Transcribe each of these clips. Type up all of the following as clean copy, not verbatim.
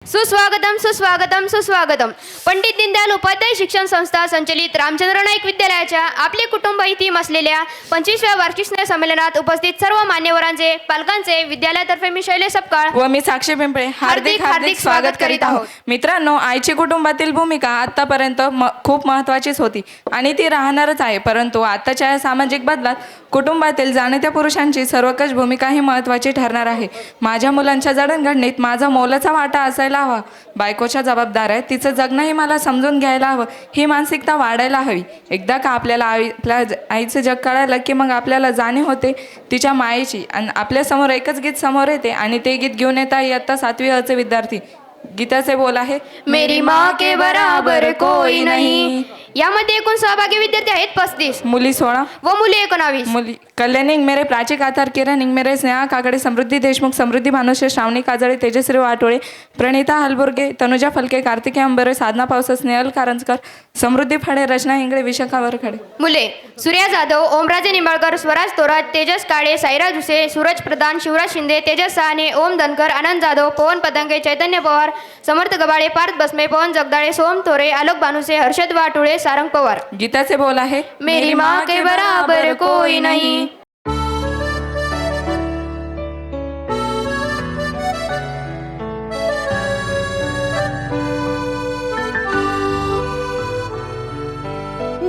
सुस्वागतम सुस्वागतम सुस्वागतम. पंडित दीनदयाल उपाध्याय शिक्षण संस्था संचलित रामचंद्र नाईक विद्यालयाच्या आपले कुटुंब ही थीम असलेल्या 25व्या वार्षिक स्नेह संमेलनात उपस्थित सर्व मान्यवरांचे, पालकांचे विद्यालयातर्फे मी शैलेश सपकाळ व मी साक्षी पिंपळे हार्दिक स्वागत करीत आहोत. मित्रांनो, आईची कुटुंबातील भूमिका आतापर्यंत खूप महत्त्वाचीच होती आणि ती राहणारच आहे. परंतु आताच्या या सामाजिक बदलात कुटुंबातील जाणत्या पुरुषांची सर्वकष भूमिका ही महत्त्वाची ठरणार आहे. माझ्या मुलांच्या जडणघडणीत माझा मोलाचा वाटा असायला हवा. बायकोच्या जबाबदाऱ्या, तिचं जगणंही मला समजून घ्यायला हवं, ही मानसिकता वाढायला हवी. एकदा का आपल्याला आपल्या आईचं जग कळालं की मग आपल्याला जाणीव होते तिच्या मायेची. आणि आपल्यासमोर एकच गीत समोर येते आणि ते गीत घेऊन येत आहे इयत्ता 7वी अ चे विद्यार्थी. गीताचे बोल आहे, मेरी माँ के बराबर कोई नहीं. यामध्ये एकूण सहभागी विद्यार्थी आहेत 35, मुली 16 व मुली 19. मुली कल्याणी इंगमेरे, प्राची कातार, किरण इंगमेरे, स्नेहा काकडे, समृद्धी देशमुख, समृद्धी भानुशे, श्रावणी काजळे, तेजश्री वाटोळे, प्रणिता हलबुर्गे, तनुजा फलके, कार्तिके अंबरे, साधना पावसा, स्नेहल कारंजकर, समृद्धी फडे, रचना इंगळे, विशाखा वरखडे. मुले सूर्या जाधव, ओमराजे निंबाळकर, स्वराज तोरात, तेजस काळे, साईरा जुसे, सूरज प्रधान, शिवराज शिंदे, तेजस साहने, ओम धनकर, आनंद जाधव, पवन पतंगे, चैतन्य पवार, समर्थ गबाळे, पार्थ बसमे, पवन जगदाळे, सोम तोरे, आलोक भानुसे, हर्षद वाटोळे, सारंग पवार. गीताचे बोल आहे, मेरी माँ के बराबर कोई नहीं.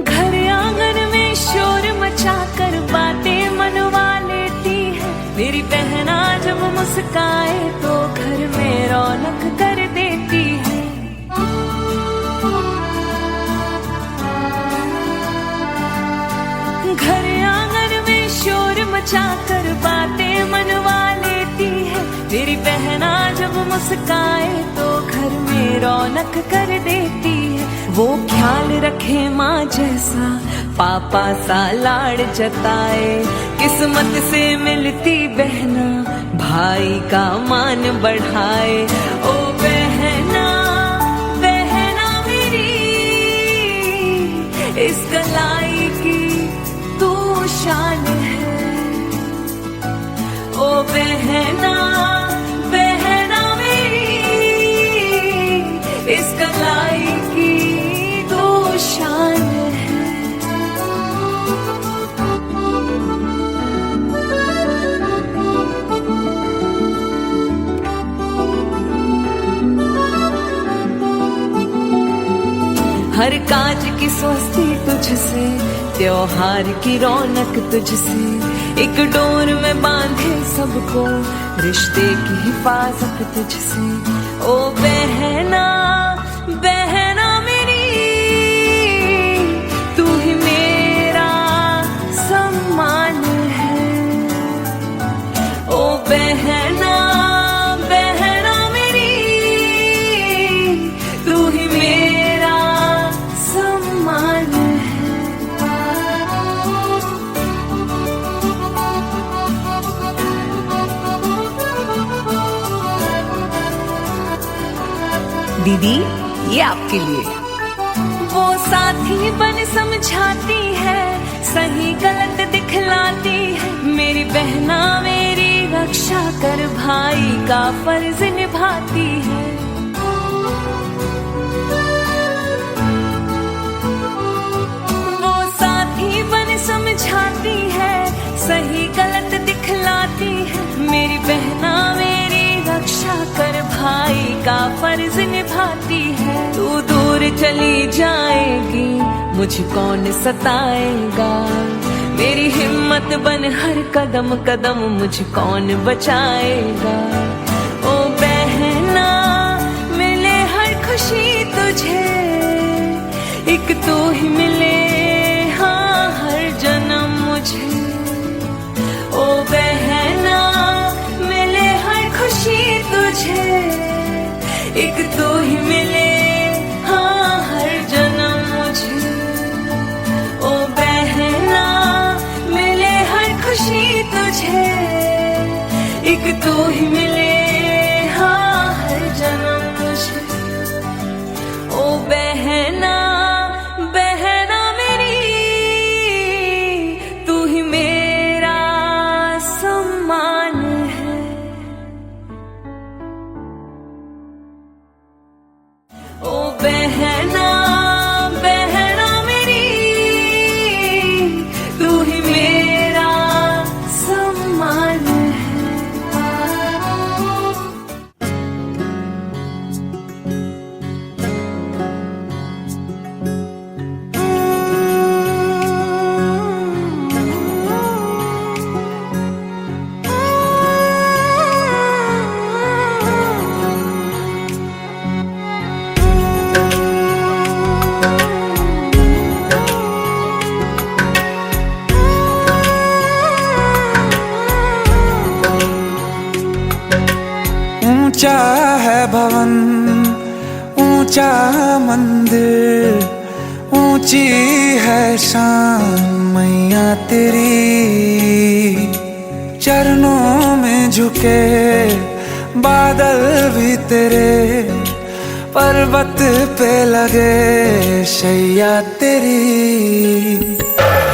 घर आंगन में शोर मचा कर बातें मनवा लेती है. मेरी बहना जब मुस्काए तो घर में रौनक कर देती है. घर आंगन में शोर मचा कर बातें मनवा लेती है. मेरी बहना जब मुस्काए तो घर में रौनक कर देती है. वो ख्याल रखे माँ जैसा, पापा सा लाड़ जताए. किस्मत से मिलती बहना, भाई का मान बढ़ाए. ओ बहना बहना मेरी, इस कलाई की तू शान है. ओ बहना बहना मेरी, इस कलाई की तू शान है. हर काज की स्वस्ति तुझसे, त्योहार की रौनक तुझसे. एक डोर में बांधे सबको, रिश्ते की हिफाजत तुझसे. ओ बहना बहना मेरी, तू ही मेरा सम्मान है. ओ बहना बहना मेरी, तू ही मेरा सम्मान है. दीदी, ये आपके लिए. वो साथी बन समझाती है, सही गलत दिखलाती है. मेरी बहना मेरी रक्षा कर भाई का फर्ज निभाती है. वो साथी बन समझाती है, सही गलत दिखलाती है. मेरी बहना मेरी रक्षा कर भाई का फर्ज निभाती है. तू दूर चली जाएगी, मुझे कौन सताएगा. मेरी हिम्मत बन हर कदम कदम, मुझे कौन बचाएगा. ओ बहना मिले हर खुशी तुझे, एक तू ही मिले हाँ हर जन्म मुझे. ओ बहना मिले हर खुशी तुझे, एक तू ही मिले हाँ हर जन्म मुझे. ओ बहना मिले हर खुशी तुझे, एक तू ही मिले हाँ हर जन्म मुझे. ओ बहना बहना मेरी, तू ही मेरा सम्मान है. ऊंचा है भवन, ऊंचा मंदिर, ऊंची है शान मैया तेरी। चरणों में झुके बादल भी तेरे, पर्वत पे लगे शैया तेरी।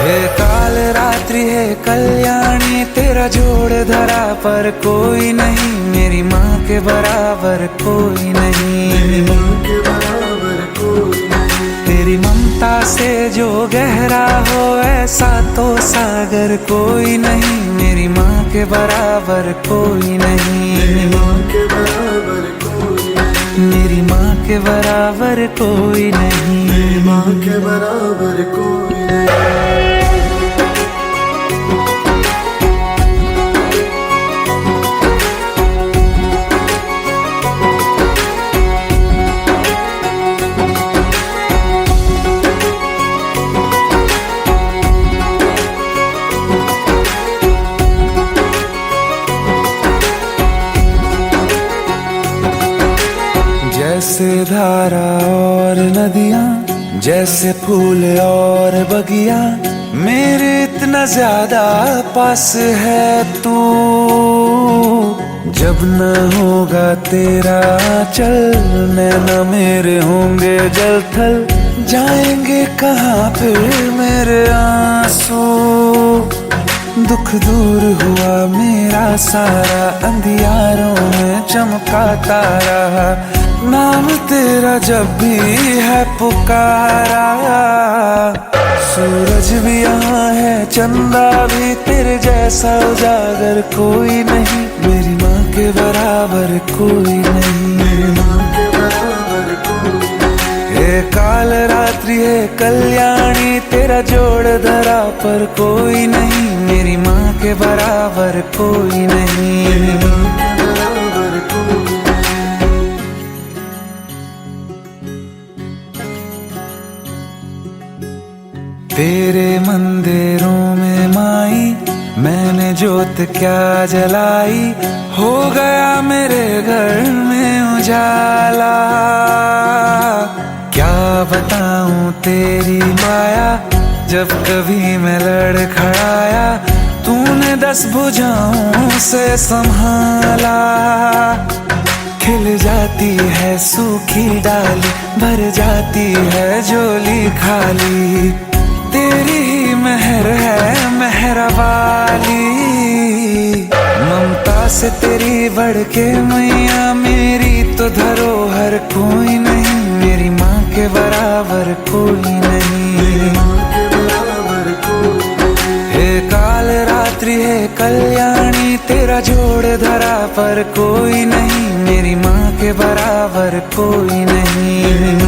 हे काल रात्रि है कल्याणी, तेरा जोड़ धरा पर कोई नहीं, मेरी माँ के बराबर कोई नहीं। तेरी ममता से जो गहरा हो ऐसा तो सागर कोई नहीं, मेरी माँ के बराबर कोई नहीं। मेरी माँ के बराबर कोई नहीं, मेरी माँ के बराबर कोई नहीं। जैसे धारा और नदियाँ, जैसे फूल और बगिया, मेरे इतना ज्यादा पास है तू। जब न होगा तेरा चल, नैना मेरे होंगे जल थल, जाएंगे कहाँ फिर मेरे आंसू। दुख दूर हुआ मेरा सारा, अंधियारों में चमका तारा, नाम तेरा जब भी है पुकारा। सूरज भी यहाँ है, चंदा भी, तेरे जैसा उजागर कोई नहीं, मेरी माँ के बराबर कोई नहीं, मेरी माँ के बराबर कोई नहीं। हे काल रात्रि है कल्याणी, तेरा जोड़ धरा पर कोई नहीं, मेरी माँ के बराबर कोई नहीं, मेरी माँ के बराबर कोई नहीं। तेरे मंदिरों में माई मैंने जोत क्या जलाई, हो गया मेरे घर में उजाला। क्या बताऊं तेरी माया, जब कभी मैं लड़खड़ाया, तूने 10 भुजाओं से संभाला। खिल जाती है सूखी डाली, भर जाती है झोली खाली, तेरी ही मेहर है मेहरा वाली। ममता से तेरी बढ़ के मैया, मेरी तो धरोहर कोई नहीं, मेरी माँ के बराबर कोई नहीं। हे काल रात्रि है कल्याणी, तेरा जोड़ धरा पर कोई नहीं, मेरी माँ के बराबर कोई नहीं।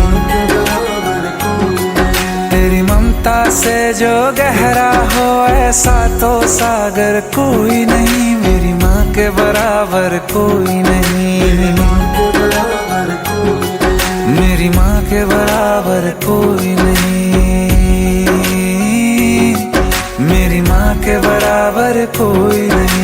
तेरी ममता से जो गहरा हो ऐसा तो सागर कोई नहीं, मेरी माँ के बराबर कोई नहीं, मेरी माँ के बराबर कोई नहीं, मेरी माँ के बराबर कोई नहीं।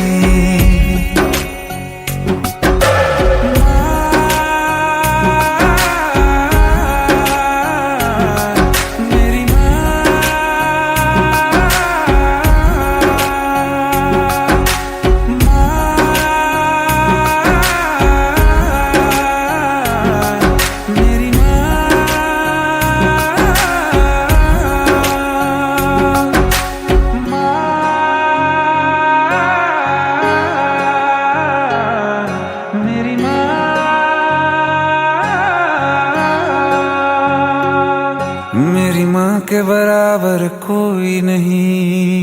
मेरी माँ के बराबर कोई नहीं।